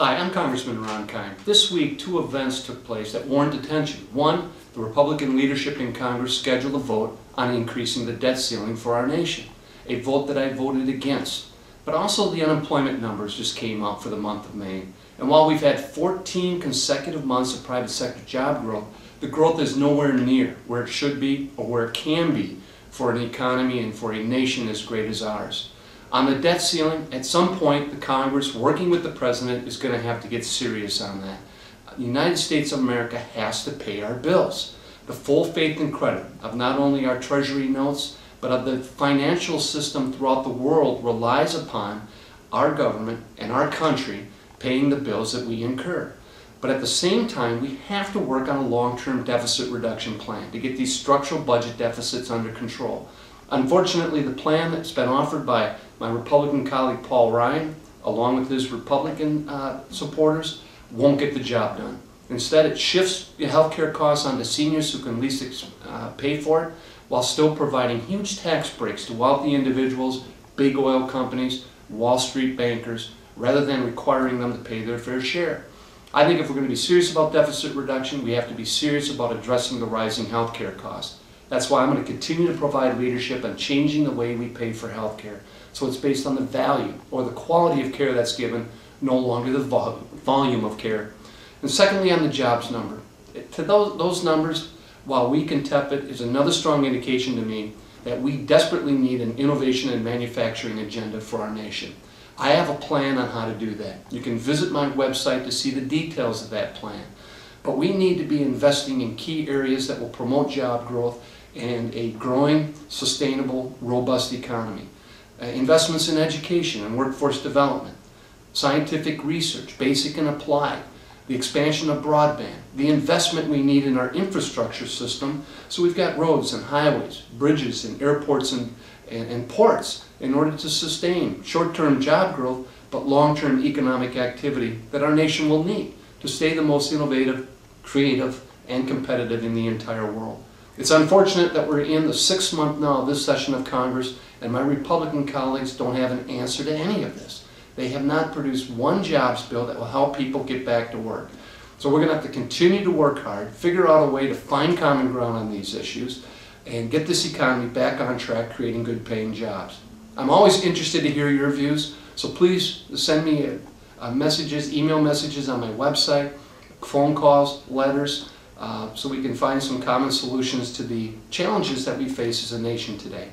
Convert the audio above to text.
Hi, I'm Congressman Ron Kind. This week, two events took place that warrant attention. One, the Republican leadership in Congress scheduled a vote on increasing the debt ceiling for our nation, a vote that I voted against. But also the unemployment numbers just came out for the month of May. And while we've had 14 consecutive months of private sector job growth, the growth is nowhere near where it should be or where it can be for an economy and for a nation as great as ours. On the debt ceiling, at some point, the Congress, working with the President, is going to have to get serious on that. The United States of America has to pay our bills. The full faith and credit of not only our Treasury notes, but of the financial system throughout the world relies upon our government and our country paying the bills that we incur. But at the same time, we have to work on a long-term deficit reduction plan to get these structural budget deficits under control. Unfortunately, the plan that's been offered by my Republican colleague Paul Ryan, along with his Republican supporters, won't get the job done. Instead, it shifts the health care costs onto seniors who can least pay for it, while still providing huge tax breaks to wealthy individuals, big oil companies, Wall Street bankers, rather than requiring them to pay their fair share. I think if we're going to be serious about deficit reduction, we have to be serious about addressing the rising health care costs. That's why I'm going to continue to provide leadership on changing the way we pay for health care, so it's based on the value or the quality of care that's given, no longer the volume of care. And secondly, on the jobs number. To those numbers, while weak and tepid, is another strong indication to me that we desperately need an innovation and manufacturing agenda for our nation. I have a plan on how to do that. You can visit my website to see the details of that plan. But we need to be investing in key areas that will promote job growth and a growing, sustainable, robust economy. Investments in education and workforce development, scientific research, basic and applied, the expansion of broadband, the investment we need in our infrastructure system, so we've got roads and highways, bridges and airports and ports in order to sustain short-term job growth, but long-term economic activity that our nation will need to stay the most innovative, creative, and competitive in the entire world. It's unfortunate that we're in the 6th month now of this session of Congress, and my Republican colleagues don't have an answer to any of this. They have not produced one jobs bill that will help people get back to work. So we're going to have to continue to work hard, figure out a way to find common ground on these issues, and get this economy back on track, creating good paying jobs. I'm always interested to hear your views, so please send me messages, email messages on my website, phone calls, letters, so we can find some common solutions to the challenges that we face as a nation today.